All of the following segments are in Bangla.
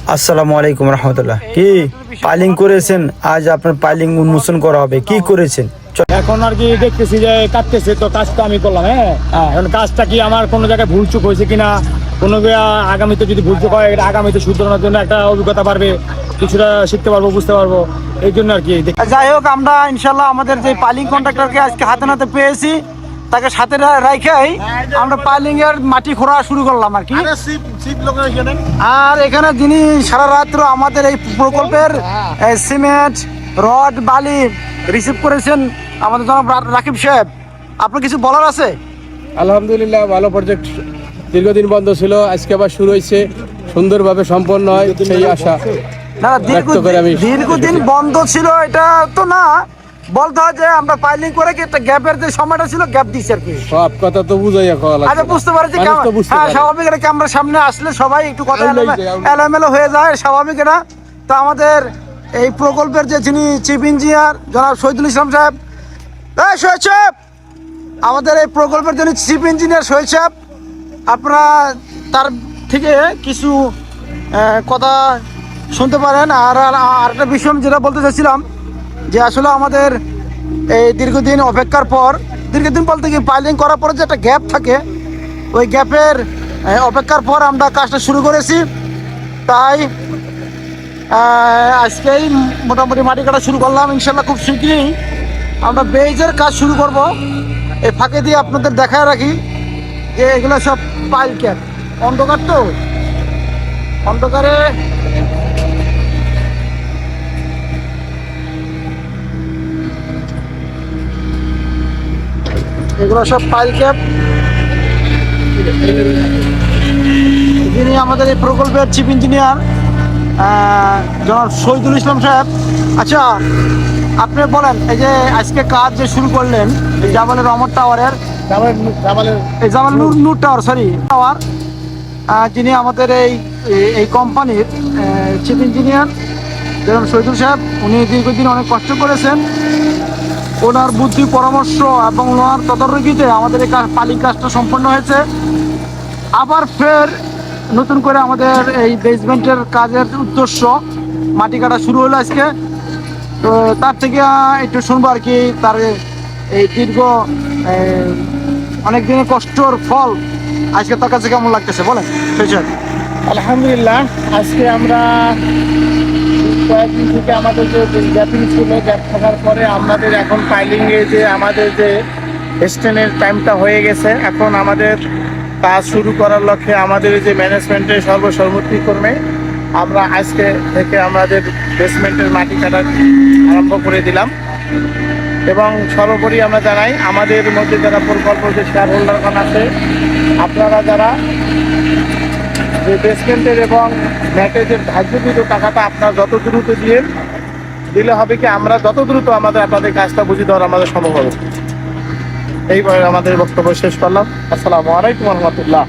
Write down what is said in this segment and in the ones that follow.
আসসালামু আলাইকুম রহমতুল্লাহ। কি পাইলিং করেছেন? আজ আপনার পাইলিং উন্মোচন করা হবে, কি করেছেন? এখন আর কি দেখতেছি যে কাটতেছে, তো কাজটা আমি করলাম। এখন কাজটা কি আমার কোনো জায়গায় ভুলচুক হয়েছে কিনা, কোনো আগামীতে যদি ভুলচুক হয় এটা আগামীতে শুধরানোর জন্য একটা অভিজ্ঞতা বাড়বে, কিছুটা শিখতে পারবো, বুঝতে পারবো, এই জন্য আর কি। যাই হোক, আমরা ইনশাল্লাহ আমাদের যে পাইলিং কন্ট্রাক্টরকে আজকে হাতে নাতে পেয়েছি, তাকে সাথে রাখাই আমরা পাইলিং এর মাটি খোঁড়া শুরু করলাম আর কি। আর এখানে যিনি সারা রাত্র আমাদের এই প্রকল্পের সিমেন্ট, রড, বালি রিসিভ করেছেন আমাদের জনাব রাকিব সাহেব, আপনার কিছু বলার আছে? আলহামদুলিল্লাহ, ভালো প্রজেক্ট, দীর্ঘদিন বন্ধ ছিল, আজকে আবার শুরু হয়েছে, সুন্দরভাবে সম্পন্ন হয় সেই আশা। না, দীর্ঘদিন বন্ধ ছিল এটা তো না, বলতে হয় যে আমরা পাইলিং করে কি একটা গ্যাপের যে সময়টা ছিল, গ্যাপ দিচ্ছি আর কি। সব কথা তো বুঝাই আচ্ছা, বুঝতে পারছি। হ্যাঁ, স্বাভাবিক, এটা ক্যামেরার সামনে আসলে সবাই একটু কথা এলোমেলো হয়ে যায়, স্বাভাবিক এটা। তো আমাদের এই প্রকল্পের যে যিনি চিফ ইঞ্জিনিয়ার জনাব শহীদুল ইসলাম সাহেব, শহীদ সাহেব, আমাদের এই প্রকল্পের যিনি চিফ ইঞ্জিনিয়ার শহীদ সাহেব, আপনারা তার থেকে কিছু কথা শুনতে পারেন। আর একটা বিষয় যেটা বলতে চাইছিলাম যে আসলে আমাদের এই দীর্ঘদিন অপেক্ষার পর, দীর্ঘদিন বলতে কি পাইলিং করার পরে যে একটা গ্যাপ থাকে, ওই গ্যাপের অপেক্ষার পর আমরা কাজটা শুরু করেছি। তাই আজকেই মোটামুটি মাটি কাটা শুরু করলাম। ইনশাল্লাহ খুব শীঘ্রই আমরা বেজের কাজ শুরু করব। এই ফাঁকে দিয়ে আপনাদের দেখায় রাখি যে এগুলো সব পাইল ক্যাপ, অন্ধকার তো, অন্ধকারে এগুলো সব পাইল ক্যাপ। যিনি আমাদের এই প্রকল্পের চিফ ইঞ্জিনিয়ার জনাব শহীদুল ইসলাম সাহেব। আচ্ছা, আপনি বলেন, এই যে আজকে কাজ যে শুরু করলেন জামালের রহমত টাওয়ারের, জামাল নূর টাওয়ার, সরি টাওয়ার, যিনি আমাদের এই কোম্পানির চিফ ইঞ্জিনিয়ার জনাব শহীদুল সাহেব, উনি দীর্ঘদিন অনেক কষ্ট করেছেন। ওনার বুদ্ধি, পরামর্শ এবং ওনার তদারকিতে আমাদের এই পাইলিং কাজটা সম্পন্ন হয়েছে। আবার ফের নতুন করে আমাদের এই বেসমেন্টের কাজের উদ্দেশ্য মাটি কাটা শুরু হলো আজকে। তো তার থেকে একটু শুনবো আর কি, তার এই দীর্ঘ অনেক দিনের কষ্টর ফল আজকে তার কাছে কেমন লাগতেছে বলেন। আলহামদুলিল্লাহ, আজকে আমরা কয়েকদিন থেকে আমাদের যে গ্যাপিং ছিল, গ্যাপ থাকার পরে আমাদের এখন পাইলিংয়ে যে আমাদের যে স্ট্যান্ডের টাইমটা হয়ে গেছে, এখন আমাদের কাজ শুরু করার লক্ষ্যে আমাদের যে ম্যানেজমেন্টের সর্বসম্মতিক্রমে আমরা আজকে থেকে আমাদের বেসমেন্টের মাটি কাটা আরম্ভ করে দিলাম। এবং সর্বোপরি আমরা জানাই, আমাদের মধ্যে যারা প্রকল্প যে শেয়ার হোল্ডারগণ আছে, আপনারা যারা যে বেসমেন্টের এবং ম্যাটের যে ধার্যকৃত টাকাটা আপনারা যত দ্রুত দিলে হবে কি, আমরা যত দ্রুত আমাদের আপনাদের কাজটা বুঝিয়ে দেওয়ার আমাদের সম্ভব হবে। এইভাবে আমাদের বক্তব্য শেষ করলাম। আসসালামু আলাইকুম রহমতুল্লাহ।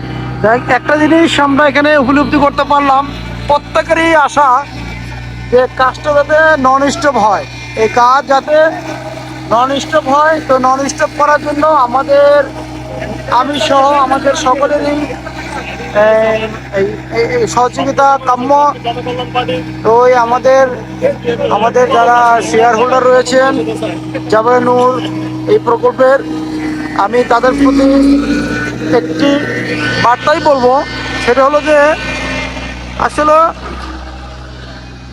একটা জিনিস আমরা এখানে উপলব্ধি করতে পারলাম, প্রত্যেকেরই আশা যে কাজটা যাতে নন স্টপ হয়, এই কাজ যাতে নন স্টপ হয়। তো নন স্টপ করার জন্য আমাদের, আমি সহ আমাদের সকলেরই সহযোগিতা কাম্য। তো আমাদের যারা শেয়ার হোল্ডার রয়েছেন জাবালে নূর এই প্রকল্পের, আমি তাদের প্রতি একটি বার্তাই বলবো, সেটা হলো যে আসলে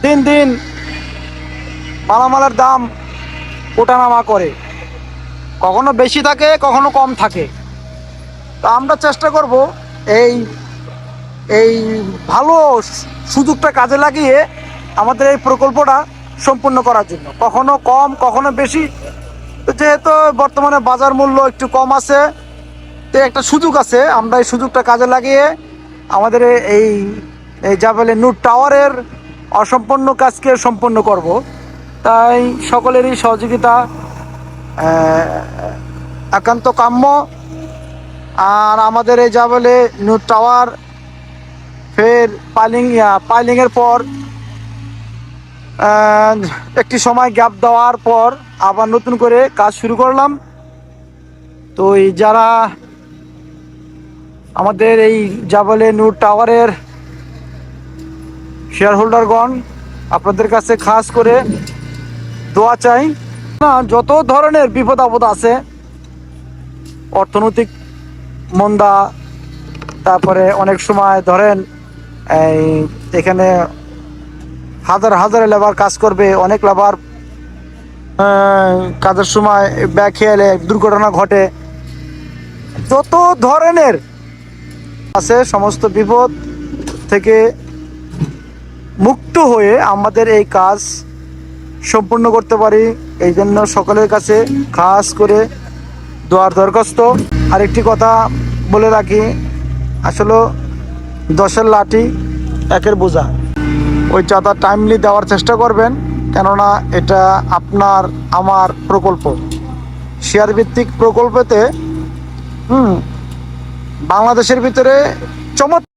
দিন দিন মালামালের দাম ওঠানামা করে, কখনো বেশি থাকে, কখনো কম থাকে। তো আমরা চেষ্টা করব এই ভালো সুযোগটা কাজে লাগিয়ে আমাদের এই প্রকল্পটা সম্পূর্ণ করার জন্য, কখনো কম কখনো বেশি। তো যেহেতু বর্তমানে বাজার মূল্য একটু কম আছে, তো একটা সুযোগ আছে, আমরা এই সুযোগটা কাজে লাগিয়ে আমাদের এই জাবালে নূর টাওয়ারের অসম্পূর্ণ কাজকে সম্পন্ন করব। তাই সকলেরই সহযোগিতা একান্ত কাম্য। আর আমাদের এই জাবালে নূর টাওয়ার ফের পাইলিংয়ের পর একটি সময় গ্যাপ দেওয়ার পর আবার নতুন করে কাজ শুরু করলাম। তো এই যারা আমাদের এই জাবালে নূর টাওয়ারের শেয়ার হোল্ডারগণ আপনাদের কাছে খাস করে দোয়া চাই। না, যত ধরনের বিপদ আপদ আছে, অর্থনৈতিক মন্দা, তারপরে অনেক সময় ধরেন এই এখানে হাজার হাজার লেবার কাজ করবে, অনেক লেবার কাজের সময় ব্যাকহেলে দুর্ঘটনা ঘটে, যত ধরনের আছে সমস্ত বিপদ থেকে মুক্ত হয়ে আমাদের এই কাজ সম্পূর্ণ করতে পারি, এই জন্য সকলের কাছে খাস করে দোয়ার দরখাস্ত। আরেকটি কথা বলে রাখি, আসলে 10-এর লাঠি 1-এর বোঝা, ওই চাঁদা টাইমলি দেওয়ার চেষ্টা করবেন, কেননা এটা আপনার আমার প্রকল্প, শেয়ার ভিত্তিক প্রকল্পতে বাংলাদেশের ভিতরে চমৎকার